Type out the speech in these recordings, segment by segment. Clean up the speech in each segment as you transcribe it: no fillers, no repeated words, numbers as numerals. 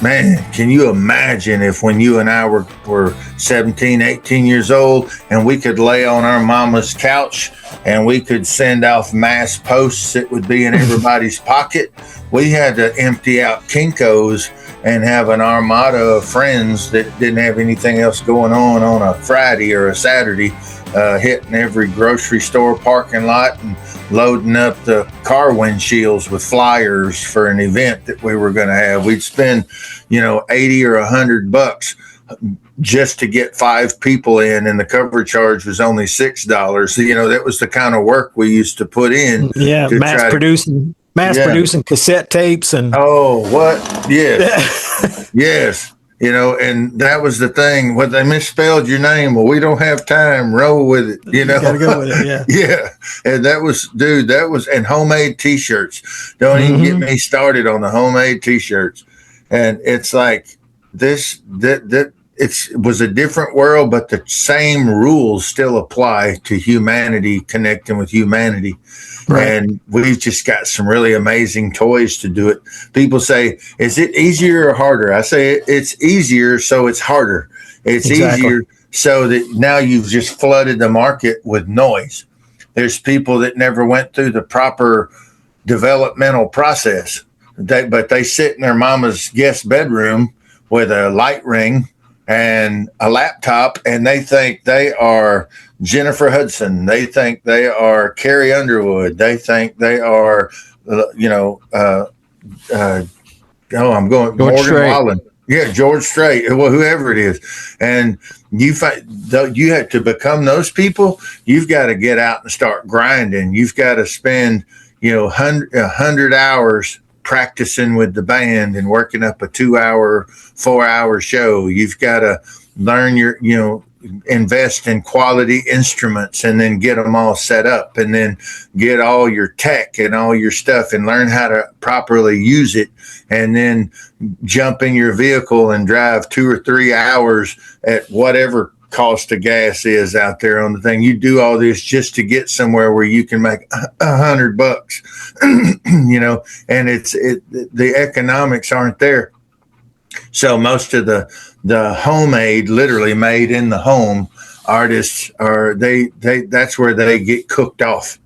Man, can you imagine if when you and I were 17, 18 years old and we could lay on our mama's couch and we could send off mass posts that would be in everybody's pocket? We had to empty out Kinko's and have an armada of friends that didn't have anything else going on a Friday or a Saturday, hitting every grocery store parking lot and loading up the car windshields with flyers for an event that we were going to have. We'd spend, 80 or $100 just to get 5 people in, and the cover charge was only $6. So, that was the kind of work we used to put in. Yeah, mass producing cassette tapes and yes. Yes. And that was the thing. When they misspelled your name, well, we don't have time. Roll with it. You gotta go with it. Yeah. Yeah. And and homemade T-shirts. Don't even get me started on the homemade T-shirts. And it's like it was a different world, but the same rules still apply to humanity, connecting with humanity. Right. And we've just got some really amazing toys to do it. People say, is it easier or harder? I say it's easier, so it's harder. It's easier so that now you've just flooded the market with noise. There's people that never went through the proper developmental process. But they sit in their mama's guest bedroom with a light ring and a laptop, and they think they are Jennifer Hudson. They think they are Carrie Underwood. They think they are, I'm going George Morgan Strait. Wallen. Yeah, George Strait. Well, whoever it is, and you have to become those people. You've got to get out and start grinding. You've got to spend 100 hours practicing with the band and working up a 2-hour, 4-hour show. You've got to learn invest in quality instruments and then get them all set up and then get all your tech and all your stuff and learn how to properly use it, and then jump in your vehicle and drive 2 or 3 hours at whatever cost of gas is out there on the thing. You do all this just to get somewhere where you can make $100, and the economics aren't there. So most of the homemade, literally made in the home artists that's where they get cooked off.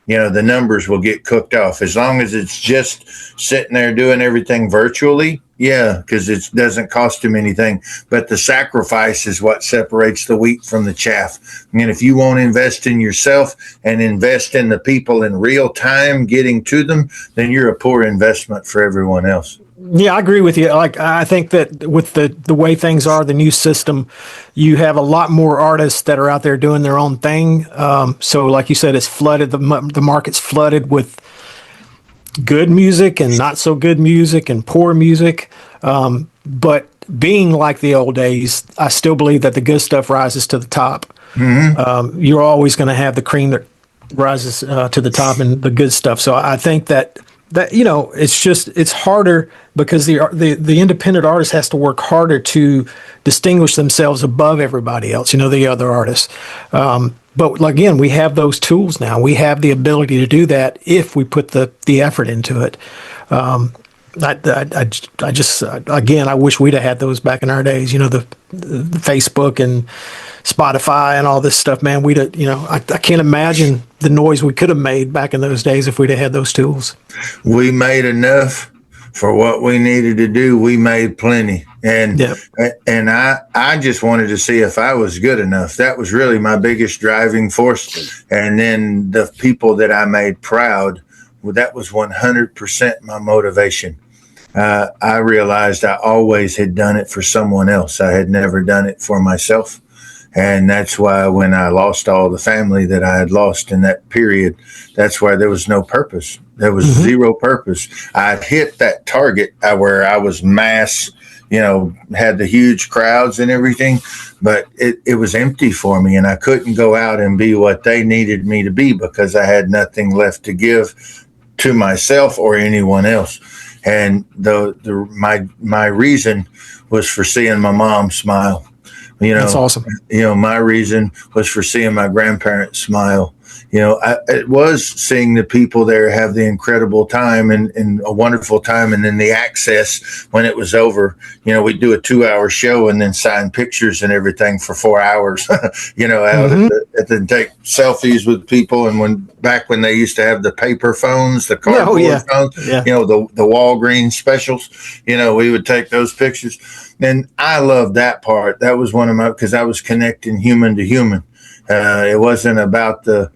The numbers will get cooked off as long as it's just sitting there doing everything virtually. Yeah, because it doesn't cost them anything. But the sacrifice is what separates the wheat from the chaff. And if you won't invest in yourself and invest in the people in real time getting to them, then you're a poor investment for everyone else. Yeah, I agree with you. Like, I think that with the way things are, the new system, you have a lot more artists that are out there doing their own thing. So like you said, it's flooded. The market's flooded with good music and not so good music and poor music. But being like the old days, I still believe that the good stuff rises to the top. Mm-hmm. You're always going to have the cream that rises to the top and the good stuff. So I think that it's harder because the independent artist has to work harder to distinguish themselves above everybody else, the other artists. But again, we have those tools now. We have the ability to do that if we put the effort into it. I just again, I wish we'd have had those back in our days. The Facebook and Spotify and all this stuff, man. I can't imagine the noise we could have made back in those days if we'd have had those tools. We made enough for what we needed to do. We made plenty. And I just wanted to see if I was good enough. That was really my biggest driving force. And then the people that I made proud, well, that was 100% my motivation. I realized I always had done it for someone else. I had never done it for myself. And that's why when I lost all the family that I had lost in that period, that's why there was no purpose. There was zero purpose. I hit that target where I was mass, had the huge crowds and everything, but it was empty for me, and I couldn't go out and be what they needed me to be because I had nothing left to give to myself or anyone else. And my reason was for seeing my mom smile. That's awesome. My reason was for seeing my grandparents smile. it was seeing the people there have the incredible time and a wonderful time, and then the access when it was over. We'd do a 2-hour show and then sign pictures and everything for 4 hours. Out and take selfies with people, and back when they used to have the paper phones, the cardboard phones, the Walgreens specials, we would take those pictures. And I loved that part. That was one of because I was connecting human to human. It wasn't about the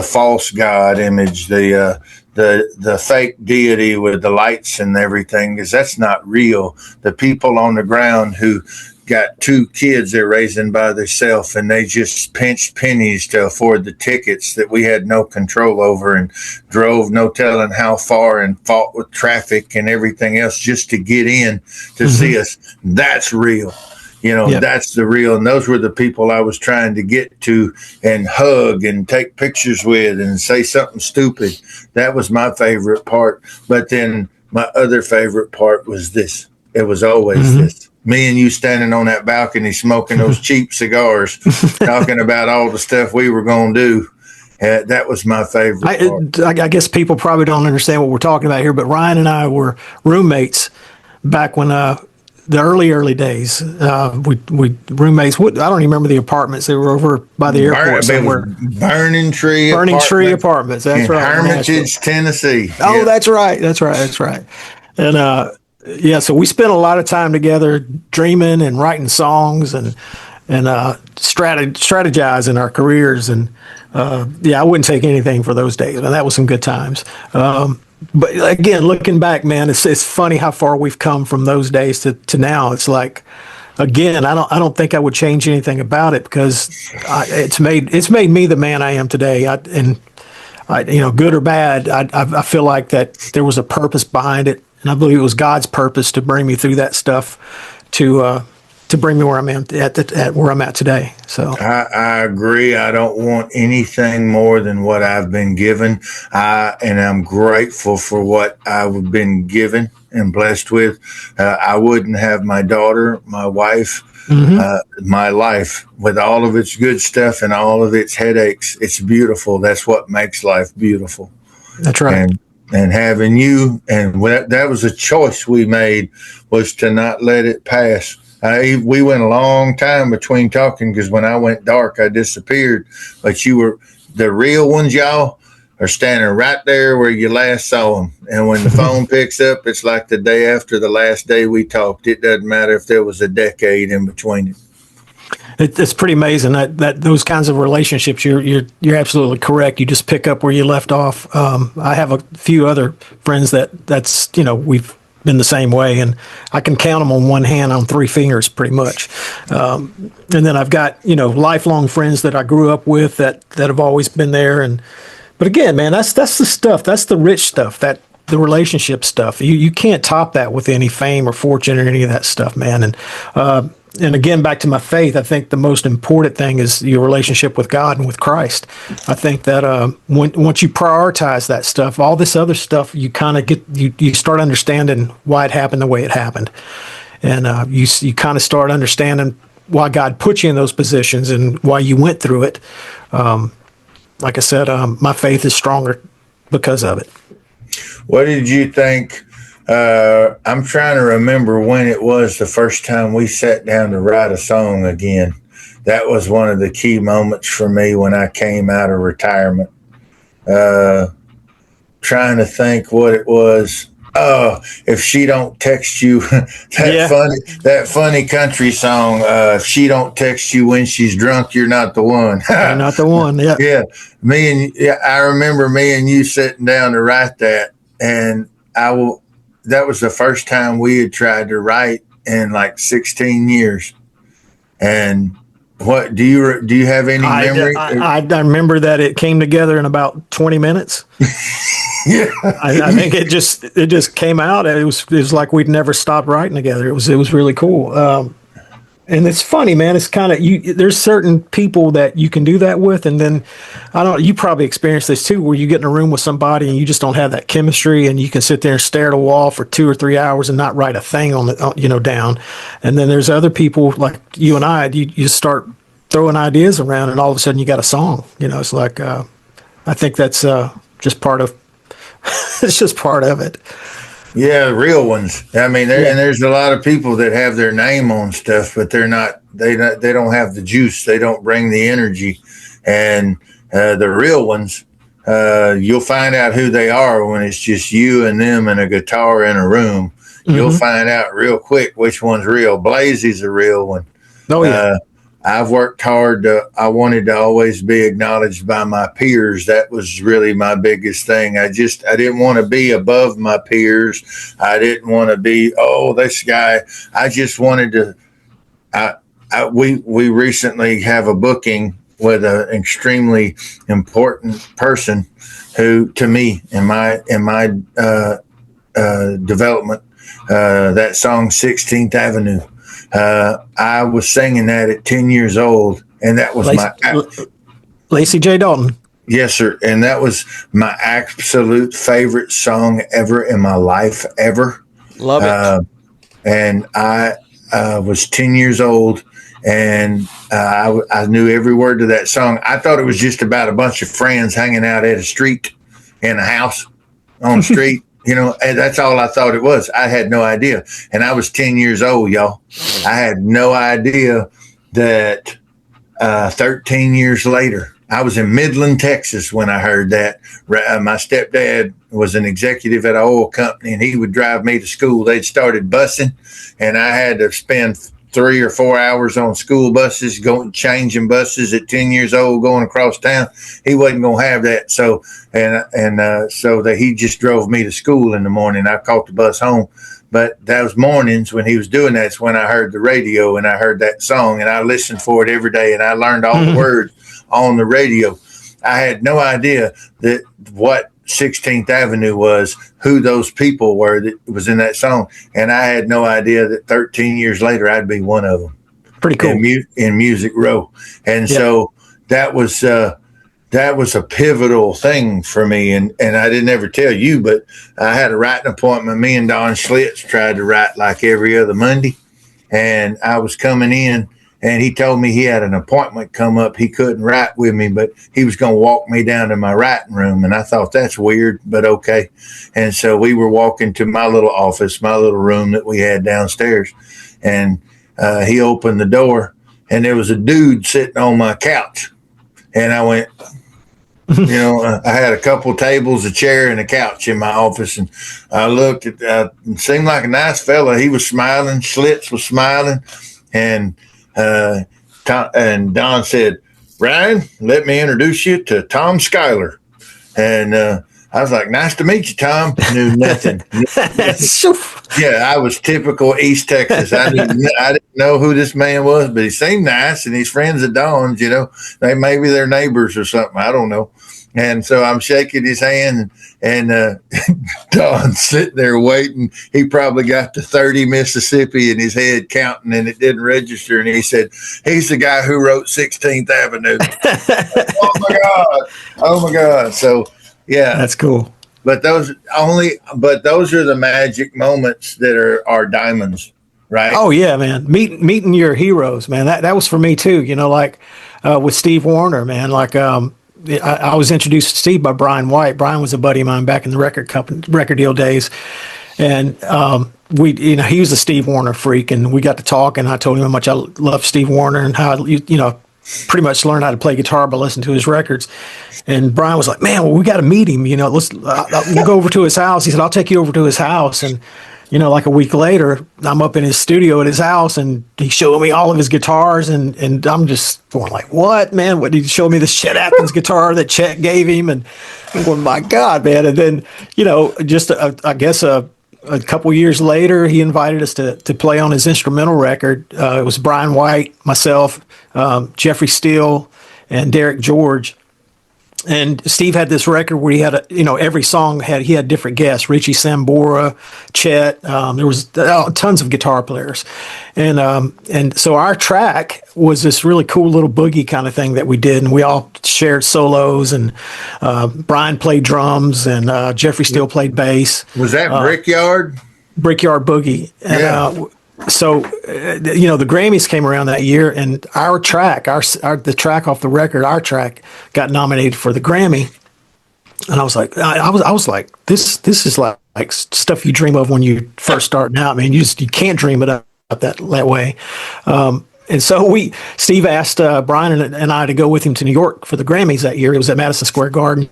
false God image, the fake deity with the lights and everything, because that's not real. The people on the ground who got 2 kids they're raising by themselves, and they just pinched pennies to afford the tickets that we had no control over, and drove no telling how far, and fought with traffic and everything else just to get in to see us. That's real. That's the real. And those were the people I was trying to get to and hug and take pictures with and say something stupid. That was my favorite part. But then my other favorite part was this. It was always this. Me and you standing on that balcony smoking those cheap cigars, talking about all the stuff we were going to do. That was my favorite part. I guess people probably don't understand what we're talking about here, but Ryan and I were roommates back when the early days. We roommates. I don't even remember the apartments. They were over by the airport somewhere. Burning Tree Apartments. That's right. Hermitage, Tennessee. Oh, that's right. And so we spent a lot of time together dreaming and writing songs and strategizing our careers. And I wouldn't take anything for those days. And that was some good times. But again, looking back, man, it's funny how far we've come from those days to now. It's like, again, I don't think I would change anything about it, because it's made me the man I am today. Good or bad, I feel like that there was a purpose behind it, and I believe it was God's purpose to bring me through that stuff to bring me where I'm at where I'm at today. So I agree. I don't want anything more than what I've been given. And I'm grateful for what I've been given and blessed with. I wouldn't have my daughter, my wife, my life with all of its good stuff and all of its headaches. It's beautiful. That's what makes life beautiful. That's right. And having you, and that was a choice we made, was to not let it pass. We went a long time between talking, because when I went dark, I disappeared. But you were the real ones, y'all, are standing right there where you last saw them. And when the phone picks up, it's like the day after the last day we talked. It doesn't matter if there was a decade in between it. It's pretty amazing that those kinds of relationships. You're absolutely correct. You just pick up where you left off. I have a few other friends that's we've been the same way, and I can count them on one hand on 3 fingers pretty much. And then I've got lifelong friends that I grew up with that have always been there. But again, man, that's the stuff. That's the rich stuff. That the relationship stuff. You can't top that with any fame or fortune or any of that stuff, man. And again, back to my faith, I think the most important thing is your relationship with God and with Christ. I think that once you prioritize that stuff, all this other stuff, you kind of you start understanding why it happened the way it happened. And you kind of start understanding why God put you in those positions and why you went through it. Like I said, my faith is stronger because of it. What did you think? I'm trying to remember when it was the first time we sat down to write a song again. That was one of the key moments for me when I came out of retirement. Trying to think what it was. Oh, if she don't text you, that funny country song. If she don't text you when she's drunk, you're not the one. You're not the one. Yeah. Yeah. I remember me and you sitting down to write that, and that was the first time we had tried to write in like 16 years. And what do you have any memory? I remember that it came together in about 20 minutes. Yeah. I think it just came out. It was like we'd never stopped writing together. It was really cool. And it's funny, man. It's kind of there's certain people that you can do that with, and then you probably experienced this too, where you get in a room with somebody and you just don't have that chemistry, and you can sit there and stare at a wall for 2 or 3 hours and not write a thing on down. And then there's other people like you and I. You just start throwing ideas around, and all of a sudden you got a song. It's like I think that's just part of it's just part of it. Yeah, real ones. I mean, and there's a lot of people that have their name on stuff, but they're not. They don't have the juice. They don't bring the energy. And the real ones, you'll find out who they are when it's just you and them and a guitar in a room. You'll find out real quick which one's real. Blazey's a real one. Oh yeah. I've worked hard. I wanted to always be acknowledged by my peers. That was really my biggest thing. I didn't want to be above my peers. I didn't want to be, this guy. I just wanted to. We recently have a booking with an extremely important person who, to me, in my development, that song 16th Avenue. I was singing that at 10 years old, and that was Lacey J. Dalton. Yes, sir. And that was my absolute favorite song ever in my life, ever. Love it. And I was 10 years old, and I knew every word to that song. I thought it was just about a bunch of friends hanging out at a street in a house on the street. And that's all I thought it was. I had no idea. And I was 10 years old, y'all. I had no idea that 13 years later, I was in Midland, Texas when I heard that. My stepdad was an executive at an oil company, and he would drive me to school. They'd started busing, and I had to spend 3 or 4 hours on school buses, changing buses at 10 years old, going across town. He wasn't going to have that. So, so that he just drove me to school in the morning. I caught the bus home. But those mornings when he was doing that's when I heard the radio and I heard that song, and I listened for it every day, and I learned all the words on the radio. I had no idea that what 16th Avenue was, who those people were that was in that song. And I had no idea that 13 years later, I'd be one of them. Pretty cool. In Music Row. And so that was a pivotal thing for me. And I didn't ever tell you, but I had a writing appointment. Me and Don Schlitz tried to write like every other Monday. And I was coming in, and he told me he had an appointment come up. He couldn't write with me, but he was going to walk me down to my writing room. And I thought, that's weird, but okay. And so we were walking to my little office, my little room that we had downstairs. And he opened the door, and there was a dude sitting on my couch. And I went, I had a couple tables, a chair, and a couch in my office. And I looked at it seemed like a nice fella. He was smiling. Schlitz was smiling. And Don said, "Ryan, let me introduce you to Tom Schuyler." And I was like, "Nice to meet you, Tom." Knew nothing. Yeah, I was typical East Texas. I didn't know who this man was, but he seemed nice, and he's friends of Don's. Maybe they're neighbors or something. I don't know. And so I'm shaking his hand, and Don's sitting there waiting. He probably got to 30 Mississippi in his head counting, and it didn't register. And he said, "He's the guy who wrote 16th Avenue." Oh my God. So yeah, that's cool. But those are the magic moments that are diamonds, right? Oh yeah, man. Meeting your heroes, man. That was for me too. Like with Steve Warner, man. Like I was introduced to Steve by Brian White. Brian was a buddy of mine back in the record deal days, and he was a Steve Warner freak, and we got to talk, and I told him how much I love Steve Warner and how pretty much learned how to play guitar by listening to his records. And Brian was like, "Man, well, we got to meet him. We'll go over to his house." He said, "I'll take you over to his house." And like a week later, I'm up in his studio at his house, and he showed me all of his guitars, and I'm just going like, "What, man? What did he show me? This Chet Atkins guitar that Chet gave him?" And I'm going, "My God, man!" And then, I guess a couple years later, he invited us to play on his instrumental record. It was Brian White, myself, Jeffrey Steele, and Derek George. And Steve had this record where he had every song he had different guests, Richie Sambora, Chet. There was tons of guitar players, and so our track was this really cool little boogie kind of thing that we did, and we all shared solos. And Brian played drums, and Jeffrey Steele played bass. Was that Brickyard? Brickyard Boogie. And, yeah. So, the Grammys came around that year, and our track, the track off the record, our track got nominated for the Grammy. And I was like, I was like, this is like stuff you dream of when you first starting out, man. You can't dream it up that way. And so Steve asked Bryan and I to go with him to New York for the Grammys that year. It was at Madison Square Garden.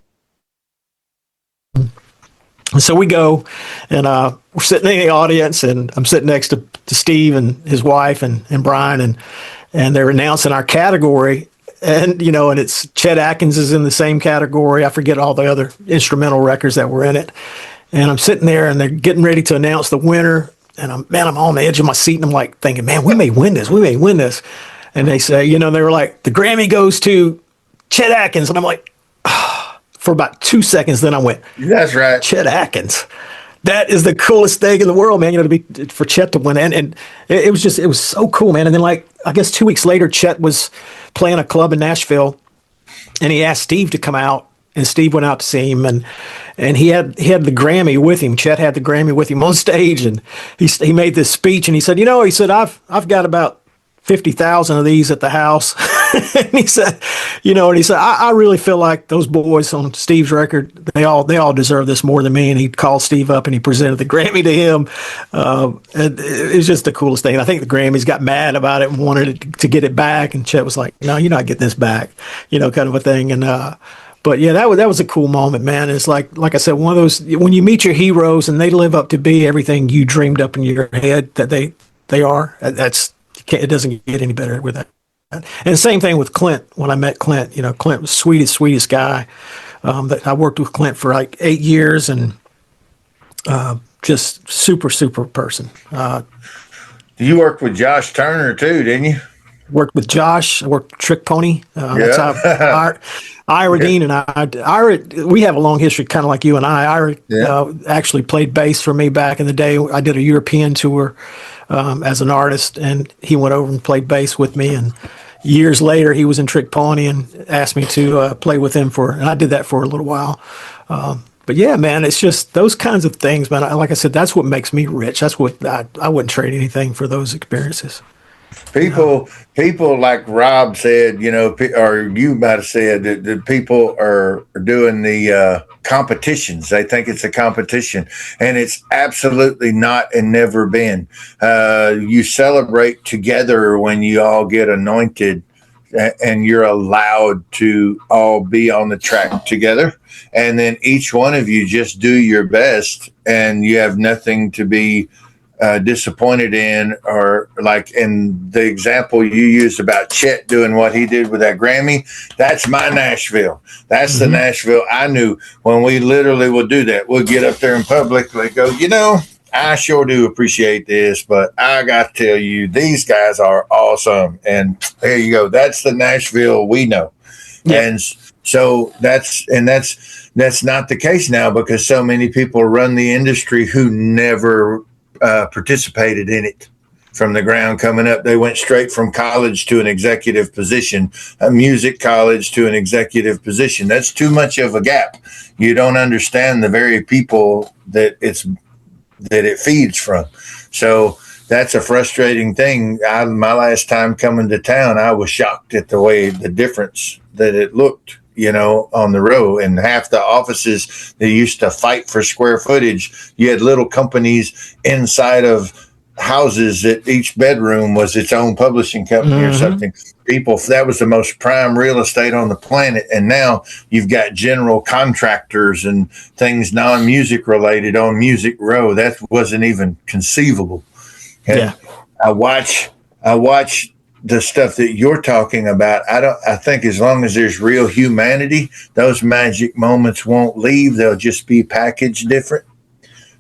And so we go, and we're sitting in the audience, and I'm sitting next to Steve and his wife and Bryan, and they're announcing our category. And, and it's Chet Atkins is in the same category. I forget all the other instrumental records that were in it. And I'm sitting there, and they're getting ready to announce the winner. And I'm on the edge of my seat, and I'm like thinking, man, we may win this. We may win this. And they say, they were like, the Grammy goes to Chet Atkins. And I'm like, for about 2 seconds. Then I went, that's right. Chet Atkins. That is the coolest thing in the world, man. To be for Chet to win, and it was so cool, man. And then, like, I guess 2 weeks later, Chet was playing a club in Nashville, and he asked Steve to come out, and Steve went out to see him, and he had the Grammy with him. Chet had the Grammy with him on stage, and he made this speech, and he said, I've got about 50,000 of these at the house. And he said, I really feel like those boys on Steve's record, they all deserve this more than me. And he called Steve up and he presented the Grammy to him. And it was just the coolest thing. I think the Grammys got mad about it and wanted to get it back. And Chet was like, no, you're not getting this back, kind of a thing. And, but yeah, that was a cool moment, man. It's like I said, one of those, when you meet your heroes and they live up to be everything you dreamed up in your head that they are, it doesn't get any better with that. And the same thing with Clint. When I met Clint, Clint was sweetest guy. That I worked with Clint for like 8 years, and just super person. You worked with Josh Turner too, didn't you? Worked with Josh. I worked with Trick Pony. That's how Ira Dean and Ira, we have a long history, kind of like you and I. Ira actually played bass for me back in the day. I did a European tour as an artist, and he went over and played bass with me. And years later, he was in Trick Pony and asked me to play with him and I did that for a little while. But yeah, man, it's just those kinds of things, man. Like I said, that's what makes me rich. That's what I wouldn't trade anything for those experiences. People like Rob said, or you might have said that people are doing the competitions. They think it's a competition, and it's absolutely not and never been. You celebrate together when you all get anointed, and you're allowed to all be on the track together. And then each one of you just do your best, and you have nothing to be disappointed in, or like in the example you used about Chet doing what he did with that Grammy. That's my Nashville. That's the Nashville I knew when we literally will do that. We'll get up there in public, like go, I sure do appreciate this, but I got to tell you, these guys are awesome. And there you go. That's the Nashville we know. Yeah. And so that's not the case now, because so many people run the industry who never participated in it from the ground coming up. They went straight from college to an executive position, a music college to an executive position. That's too much of a gap. You don't understand the very people that it feeds from. So that's a frustrating thing. My last time coming to town, I was shocked at the difference that it looked, on the road. And half the offices, they used to fight for square footage. You had little companies inside of houses that each bedroom was its own publishing company or something. That was the most prime real estate on the planet. And now you've got general contractors and things non-music related on Music Row. That wasn't even conceivable. And I watch the stuff that you're talking about. I think as long as there's real humanity, those magic moments won't leave. They'll just be packaged different.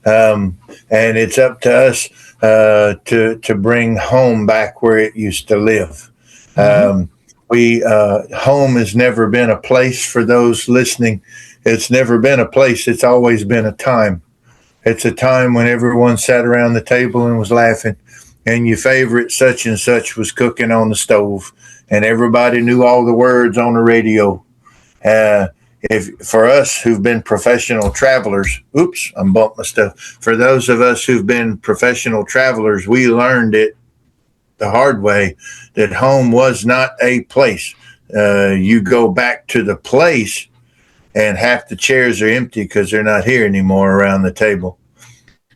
And it's up to us to bring home back where it used to live. Home has never been a place for those listening. It's never been a place. It's always been a time. It's a time when everyone sat around the table and was laughing, and your favorite such and such was cooking on the stove, and everybody knew all the words on the radio. if for us who've been professional travelers, oops, I'm bumping my stuff. For those of us who've been professional travelers, we learned it the hard way that home was not a place. You go back to the place and half the chairs are empty because they're not here anymore around the table.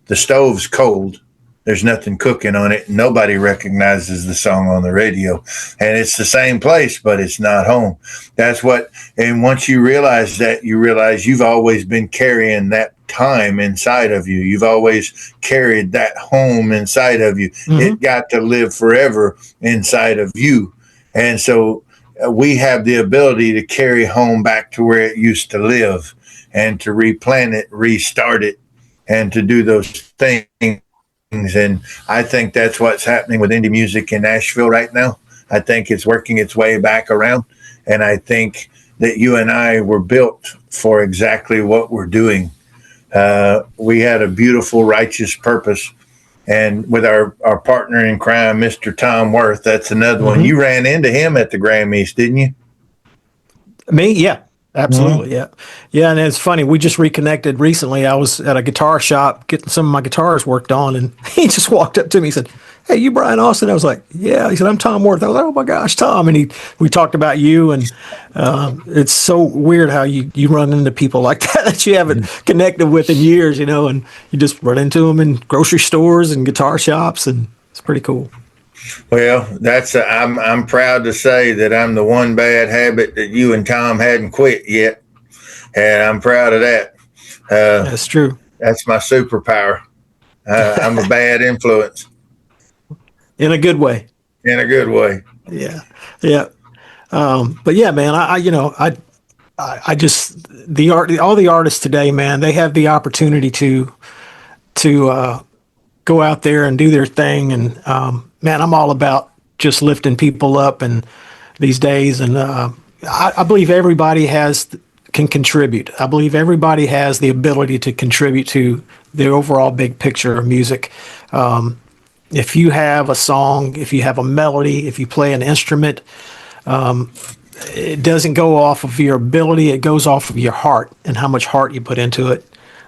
The stove's cold. There's nothing cooking on it. Nobody recognizes the song on the radio. And it's the same place, but it's not home. That's what, and once you realize that, you realize you've always been carrying that time inside of you. You've always carried that home inside of you. Mm-hmm. It got to live forever inside of you. And so we have the ability to carry home back to where it used to live and to replant it, restart it, and to do those things. And I think that's what's happening with indie music in Nashville right now. I think it's working its way back around. And I think that you and I were built for exactly what we're doing. We had a beautiful, righteous purpose. And with our partner in crime, Mr. Tom Worth, that's another mm-hmm. one. You ran into him at the Grammys, didn't you? Me? Yeah. Absolutely. Mm-hmm. Yeah. Yeah. And it's funny. We just reconnected recently. I was at a guitar shop getting some of my guitars worked on, and he just walked up to me and said, "Hey, you Bryan Austin?" I was like, "Yeah." He said, "I'm Tom Worth." I was like, "Oh my gosh, Tom." And we talked about you, and it's so weird how you run into people like that you haven't connected with in years, and you just run into them in grocery stores and guitar shops, and it's pretty cool. Well, I'm proud to say that I'm the one bad habit that you and Tom hadn't quit yet, and I'm proud of that. That's true. That's my superpower. I'm a bad influence. In a good way. In a good way. Yeah, yeah. But yeah, man, I just all the artists today, man, they have the opportunity to go out there and do their thing, and man, I'm all about just lifting people up and these days. And I believe everybody can contribute. I believe everybody has the ability to contribute to the overall big picture of music. If you have a song, if you have a melody, if you play an instrument, it doesn't go off of your ability. It goes off of your heart and how much heart you put into it.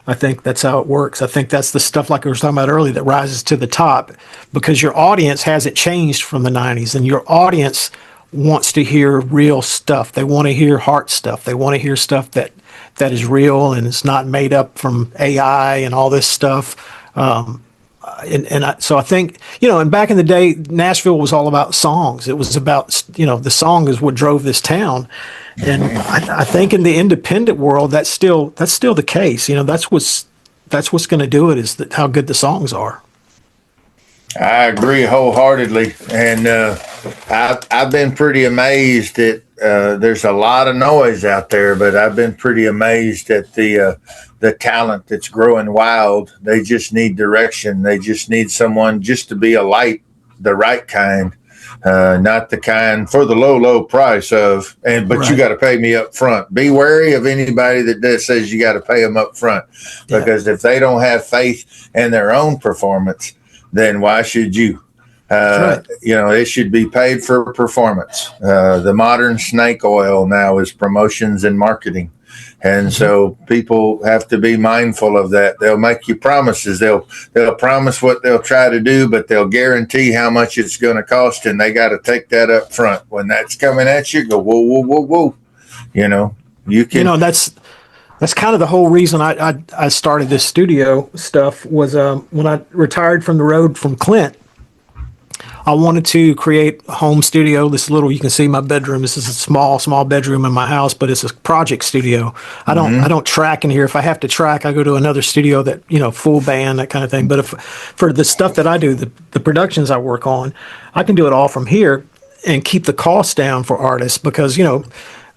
I think that's how it works. I think that's the stuff like we were talking about earlier that rises to the top, because your audience hasn't changed from the 90s, and your audience wants to hear real stuff. They want to hear heart stuff. They want to hear stuff that is real and it's not made up from AI and all this stuff. So I think, and back in the day, Nashville was all about songs. It was about, the song is what drove this town. And I think in the independent world, that's still the case. That's what's going to do it, is how good the songs are. I agree wholeheartedly. And I've been pretty amazed at, there's a lot of noise out there, but I've been pretty amazed at the talent that's growing wild. They just need direction. They just need someone just to be a light, the right kind, not the kind for the low price of, but right. You got to pay me up front. Be wary of anybody that says you got to pay them up front, because if they don't have faith in their own performance, then why should you? Right. It should be paid for performance. The modern snake oil now is promotions and marketing. And so people have to be mindful of that. They'll make you promises. They'll promise what they'll try to do, but they'll guarantee how much it's going to cost, and they got to take that up front. When that's coming at you, go, whoa. You can. That's kind of the whole reason I started this studio stuff was when I retired from the road from Clint. I wanted to create a home studio. This little, you can see my bedroom. This is a small bedroom in my house, but it's a project studio. I don't track in here. If I have to track, I go to another studio that, full band, that kind of thing. But for the stuff that I do, the productions I work on, I can do it all from here and keep the costs down for artists, because,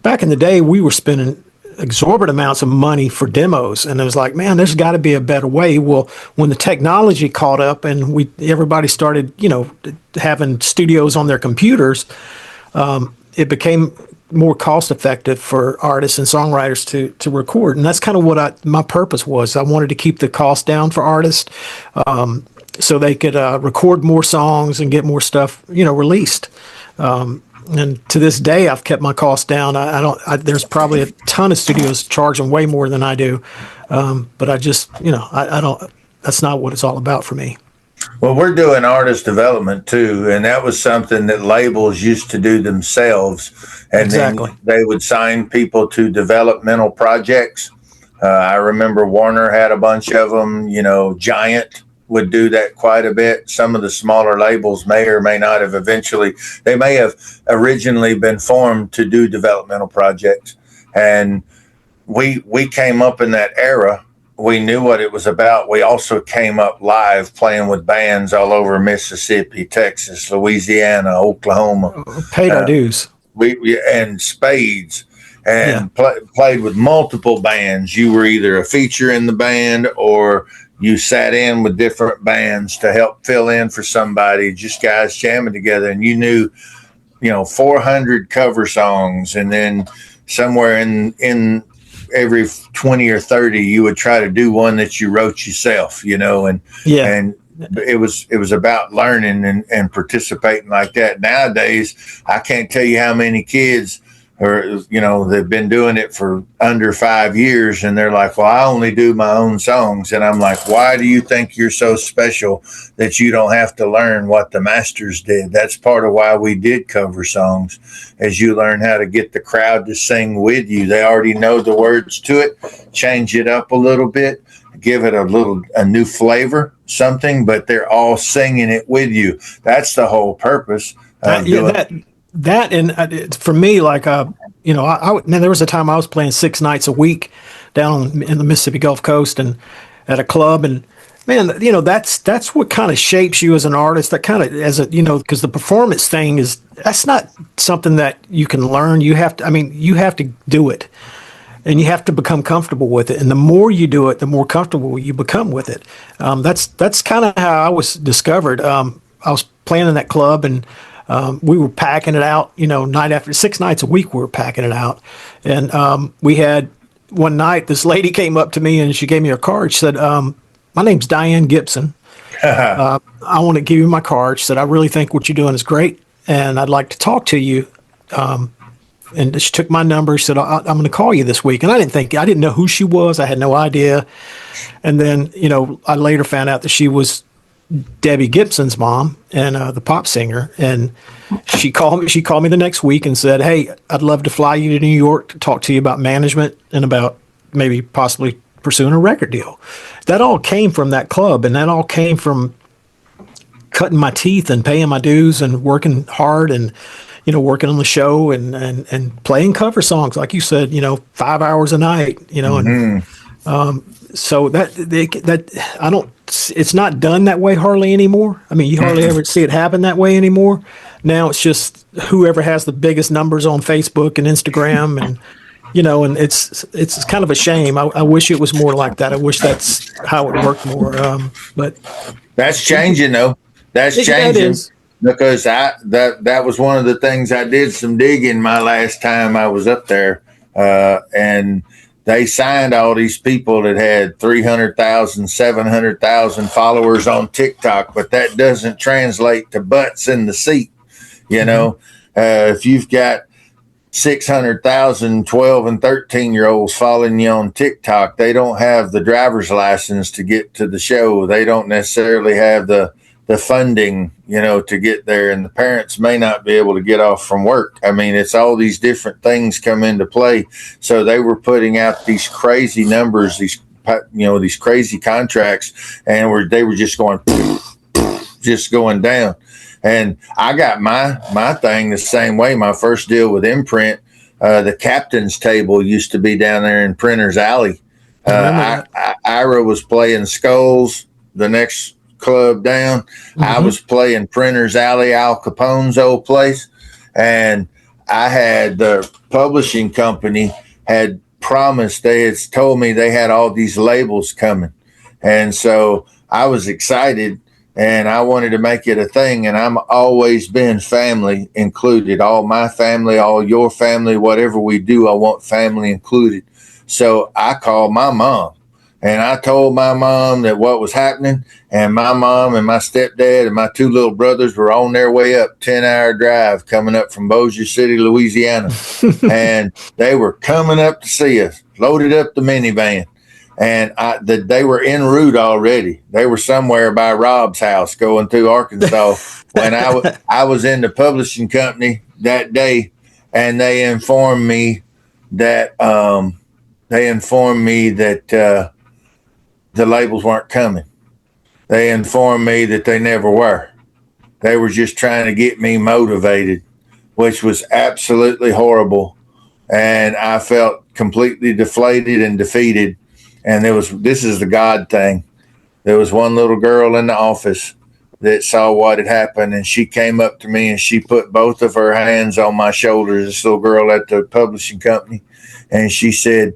back in the day, we were spending exorbitant amounts of money for demos, and it was like, man, there's got to be a better way. Well, when the technology caught up and everybody started having studios on their computers, it became more cost effective for artists and songwriters to record. And that's kind of what my purpose was. I wanted to keep the cost down for artists, so they could record more songs and get more stuff released. And to this day, I've kept my costs down. There's probably a ton of studios charging way more than I do. But I just, I don't, that's not what it's all about for me. Well, we're doing artist development too, and that was something that labels used to do themselves. And Exactly. then they would sign people to developmental projects. I remember Warner had a bunch of them. Giant would do that quite a bit. Some of the smaller labels may or may not have they may have originally been formed to do developmental projects. And we came up in that era. We knew what it was about. We also came up live playing with bands all over Mississippi, Texas, Louisiana, Oklahoma. Paid our dues. And spades, and played with multiple bands. You were either a feature in the band or you sat in with different bands to help fill in for somebody, just guys jamming together. And you knew, 400 cover songs, and then somewhere in every 20 or 30, you would try to do one that you wrote yourself, and it was about learning and participating like that. Nowadays, I can't tell you how many kids they've been doing it for under 5 years, and they're like, well, I only do my own songs. And I'm like, why do you think you're so special that you don't have to learn what the masters did? That's part of why we did cover songs, as you learn how to get the crowd to sing with you. They already know the words to it, change it up a little bit, give it a new flavor, something, but they're all singing it with you. That's the whole purpose of doing it. That and for me, like there was a time I was playing 6 nights a week down in the Mississippi Gulf Coast and at a club, and man, that's what kind of shapes you as an artist. That kind of because the performance thing that's not something that you can learn. You have to do it, and you have to become comfortable with it. And the more you do it, the more comfortable you become with it. That's kind of how I was discovered. I was playing in that club, and we were packing it out, night after 6 nights a week, we were packing it out. And we had one night, this lady came up to me and she gave me her card. She said, my name's Diane Gibson. I want to give you my card. She said, I really think what you're doing is great, and I'd like to talk to you. And she took my number. She said, I'm going to call you this week. And I didn't know who she was. I had no idea. And then, I later found out that she was Debbie Gibson's mom and the pop singer. And she called me the next week and said, hey, I'd love to fly you to New York to talk to you about management and about maybe possibly pursuing a record deal. That all came from that club, and that all came from cutting my teeth and paying my dues and working hard and working on the show and playing cover songs, like you said, 5 hours a night, and so that I don't. It's not done that way hardly anymore. I mean, you hardly ever see it happen that way anymore. Now it's just whoever has the biggest numbers on Facebook and Instagram, and and it's kind of a shame. I wish it was more like that. I wish that's how it worked more. But that's changing, though. That's changing. Because that was one of the things I did some digging my last time I was up there, and they signed all these people that had 300,000, 700,000 followers on TikTok, but that doesn't translate to butts in the seat. If you've got 600,000 12 and 13-year-olds following you on TikTok, they don't have the driver's license to get to the show. They don't necessarily have the funding, to get there, and the parents may not be able to get off from work. I mean, it's all these different things come into play. So they were putting out these crazy numbers, these crazy contracts, and they were just going down. And I got my thing the same way. My first deal with Imprint, the captain's table used to be down there in Printer's Alley. Ira was playing Skulls the next club down. I was playing Printer's Alley, Al Capone's old place, and I had the publishing company had promised, they had told me they had all these labels coming, and so I was excited and I wanted to make it a thing. And I'm always been family included, all my family, all your family, whatever we do, I want family included. So I called my mom And I told my mom that what was happening, and my mom and my stepdad and my two little brothers were on their way up 10-hour drive coming up from Bossier City, Louisiana. And they were coming up to see us, loaded up the minivan. And they were en route already. They were somewhere by Rob's house going through Arkansas when I was in the publishing company that day, and they informed me that the labels weren't coming. They informed me that they never were. They were just trying to get me motivated, which was absolutely horrible. And I felt completely deflated and defeated. And this is the God thing. There was one little girl in the office that saw what had happened, and she came up to me and she put both of her hands on my shoulders, this little girl at the publishing company. And she said,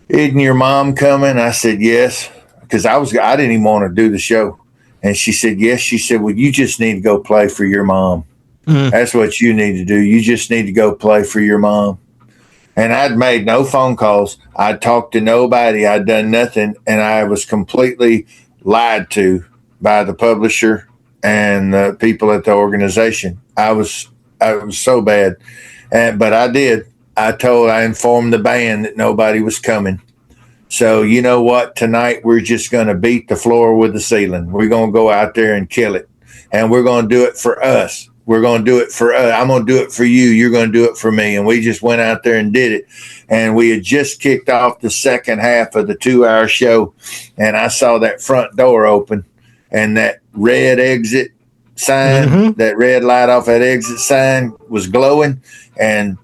"Isn't your mom coming?" I said, "Yes," because I didn't even want to do the show. And she said, "Yes." She said, "Well, you just need to go play for your mom. That's what you need to do. You just need to go play for your mom." And I'd made no phone calls. I'd talked to nobody. I'd done nothing. And I was completely lied to by the publisher and the people at the organization. I was so bad. But I did. I informed the band that nobody was coming. So you know what? Tonight we're just going to beat the floor with the ceiling. We're going to go out there and kill it. And we're going to do it for us. We're going to do it for us. I'm going to do it for you. You're going to do it for me. And we just went out there and did it. And we had just kicked off the second half of the 2-hour show. And I saw that front door open and that red exit sign, that red light off that exit sign was glowing. And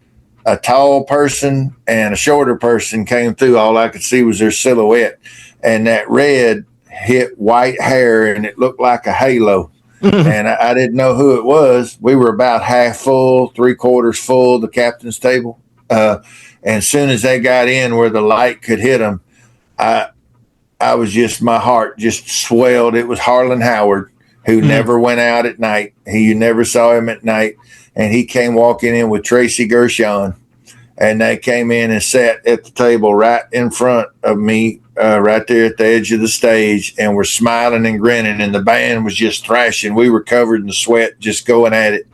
a tall person and a shorter person came through. All I could see was their silhouette. And that red hit white hair and it looked like a halo. And I didn't know who it was. We were about half full, 3/4 full, the captain's table. And as soon as they got in where the light could hit them, I was just, my heart just swelled. It was Harlan Howard, who never went out at night. You never saw him at night. And he came walking in with Tracy Gershon. And they came in and sat at the table right in front of me, right there at the edge of the stage, and were smiling and grinning, and the band was just thrashing. We were covered in sweat, just going at it.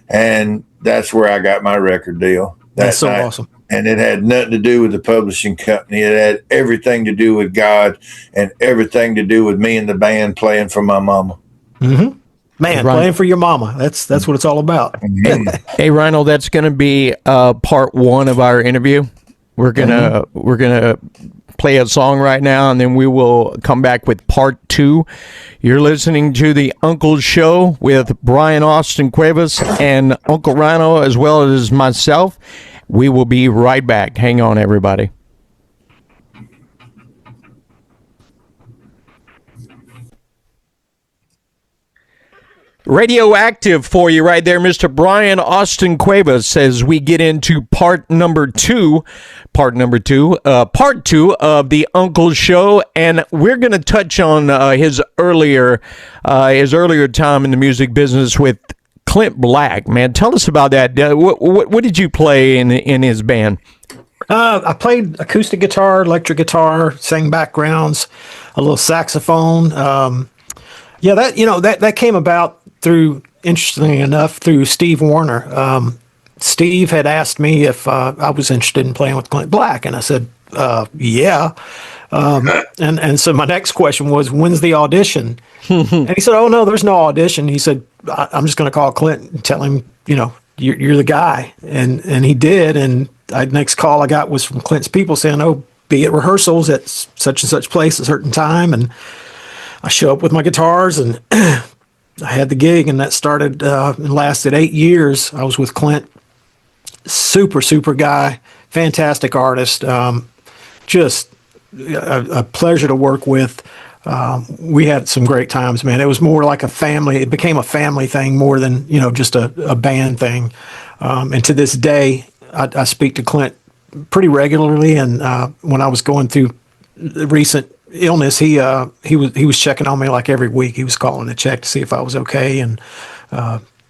And that's where I got my record deal. That's so awesome. And it had nothing to do with the publishing company. It had everything to do with God and everything to do with me and the band playing for my mama. Man, playing for your mama. That's what it's all about. Hey, Ryano, that's going to be part one of our interview. We're gonna play a song right now, and then we will come back with part two. You're listening to the Uncle Show with Bryan Austin Cuevas and Uncle Ryano, as well as myself. We will be right back. Hang on, everybody. Radioactive for you right there, Mr. Bryan Austin Cuevas, as we get into part two of the Uncle Show, and we're going to touch on his earlier time in the music business with Clint Black. Man, tell us about that. What did you play in his band? I played acoustic guitar, electric guitar, sang backgrounds, a little saxophone. That came about through, interestingly enough, through Steve Warner. Steve had asked me if I was interested in playing with Clint Black, and I said, yeah. And so my next question was, when's the audition? And he said, oh, no, there's no audition. He said, I'm just going to call Clint and tell him, you're the guy. And he did. And the next call I got was from Clint's people saying, oh, be at rehearsals at such and such place at a certain time. And I show up with my guitars, and I had the gig, and that started and lasted 8 years. I was with Clint. Super, super guy, fantastic artist, just a pleasure to work with. We had some great times, man. It was more like a family. It became a family thing more than, just a band thing. And to this day, I speak to Clint pretty regularly. And when I was going through the recent illness, he was checking on me like every week. He was calling to check to see if I was okay, and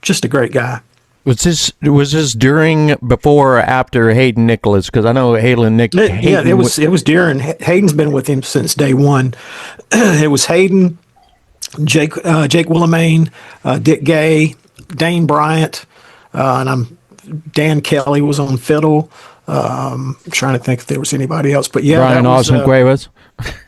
just a great guy. Was this during, before, or after Hayden Nicholas? Because I know Hayden. It was during. Hayden's been with him since day one. It was Hayden, Jake Willamane, Dick Gay, Dane Bryant, and Dan Kelly was on fiddle. I'm trying to think if there was anybody else, but yeah, Bryan Austin Cuevas.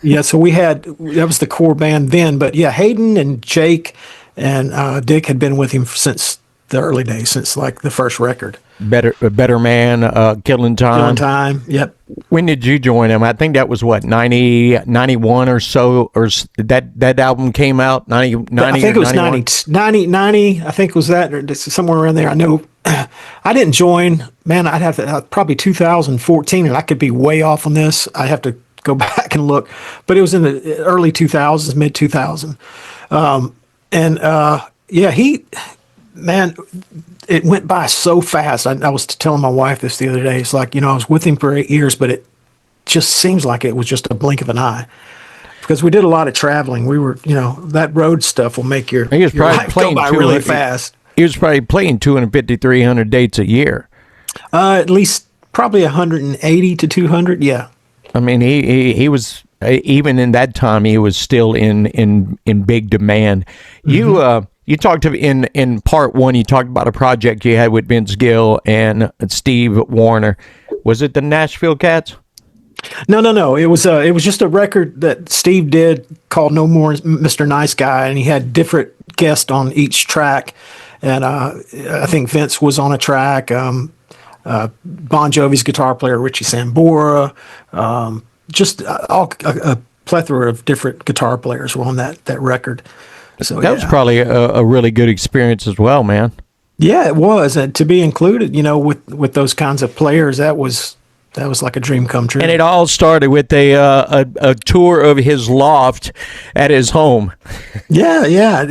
Yeah, so that was the core band then. But yeah, Hayden and Jake and Dick had been with him since the early days, since like the first record. Better Man, Killing Time. Killing Time, yep. When did you join him? I think that was what, 90, 91 or so, or that album came out, 90 I think it was 90, I think it was that, or somewhere around there. I know I didn't join, man, I'd have to, probably 2014, and I could be way off on this. I have to go back and look, but it was in the early 2000s, mid 2000s. Man, it went by so fast. I was telling my wife this the other day. It's like, I was with him for 8 years, but it just seems like it was just a blink of an eye. Because we did a lot of traveling. We were, that road stuff will make your life go by really fast. He was probably playing 250, 300 dates a year. At least probably 180 to 200, yeah. I mean, he was, even in that time, he was still in big demand. Mm-hmm. You talked in part one. You talked about a project you had with Vince Gill and Steve Warner. Was it the Nashville Cats? No. It was just a record that Steve did called "No More Mr. Nice Guy," and he had different guests on each track. And I think Vince was on a track. Bon Jovi's guitar player Richie Sambora, just a plethora of different guitar players were on that record. So that was probably a really good experience as well, man. Yeah, it was, and to be included, with those kinds of players, that was like a dream come true. And it all started with a tour of his loft at his home. Yeah.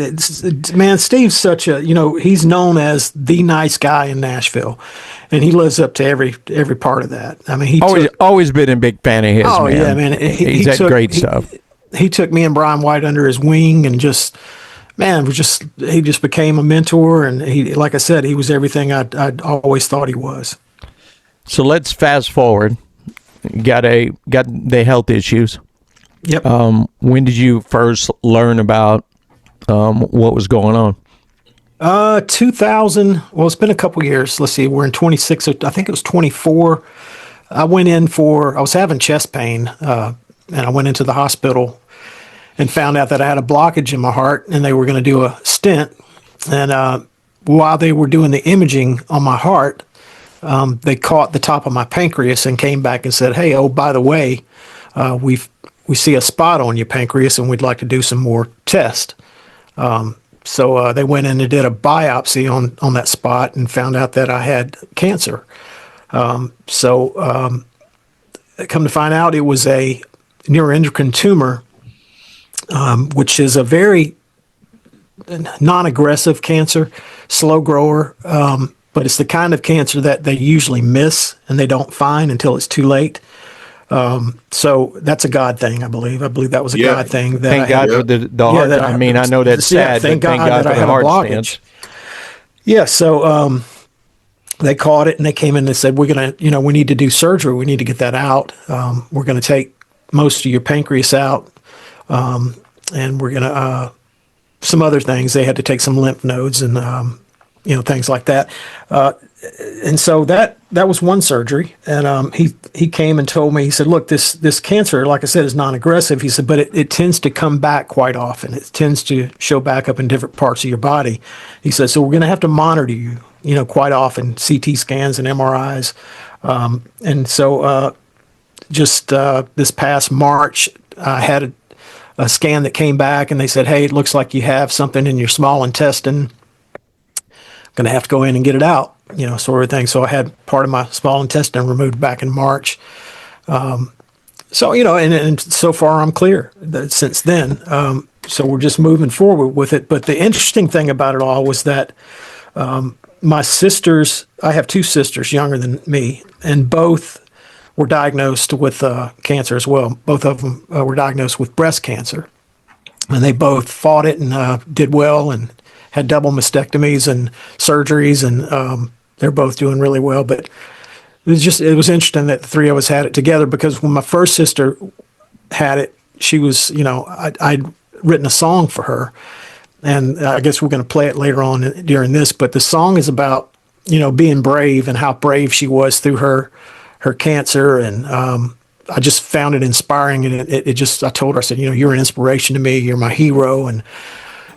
Man, Steve's such a, he's known as the nice guy in Nashville, and he lives up to every part of that. I mean, always been a big fan of his. Oh, man. Yeah, man. He's had great stuff. He took me and Brian White under his wing, and he just became a mentor. And he, like I said, he was everything I'd always thought he was. So let's fast forward. Got the health issues. Yep. When did you first learn about what was going on? 2000. Well, it's been a couple years. Let's see. We're in 26. I think it was 24. I was having chest pain, and I went into the hospital and found out that I had a blockage in my heart, and they were going to do a stent. And while they were doing the imaging on my heart, they caught the top of my pancreas and came back and said, "Hey, oh, by the way, we see a spot on your pancreas, and we'd like to do some more tests." So they went in and did a biopsy on that spot and found out that I had cancer. Come to find out, it was a neuroendocrine tumor, which is a very non-aggressive cancer, slow grower, but it's the kind of cancer that they usually miss and they don't find until it's too late. So that's a God thing, I believe. I believe that was a God thing. Thank God for the heart. I know that's sad, thank but thank God that for the heart stance. Yeah, so they caught it and they came in and said, "We're going to, we need to do surgery. We need to get that out. We're going to take most of your pancreas out, and we're going to, some other things. They had to take some lymph nodes and, things like that. And so that was one surgery. And he came and told me, he said, "Look, this cancer, like I said, is non-aggressive." He said, "But it tends to come back quite often. It tends to show back up in different parts of your body." He said, "So we're going to have to monitor you, quite often, CT scans and MRIs." And so just this past March, I had a scan that came back, and they said, "Hey, it looks like you have something in your small intestine. Going to have to go in and get it out," sort of thing. So I had part of my small intestine removed back in March. And so far I'm clear since then. So we're just moving forward with it. But the interesting thing about it all was that my sisters, I have two sisters younger than me, and both were diagnosed with cancer as well. Both of them were diagnosed with breast cancer. And they both fought it and did well and had double mastectomies and surgeries, and they're both doing really well. But it was interesting that the three of us had it together, because when my first sister had it, she was, I'd written a song for her, and I guess we're going to play it later on during this. But the song is about, being brave and how brave she was through her cancer. And I just found it inspiring. And I told her, I said, you're an inspiration to me. You're my hero. And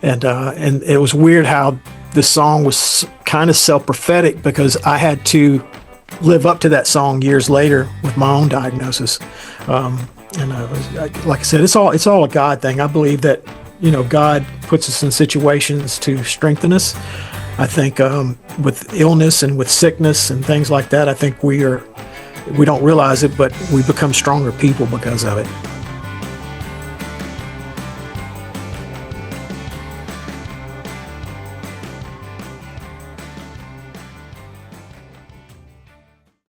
it was weird how the song was kind of self-prophetic, because I had to live up to that song years later with my own diagnosis. Like I said, it's all a God thing. I believe that, God puts us in situations to strengthen us. I think with illness and with sickness and things like that, I think we don't realize it, but we become stronger people because of it.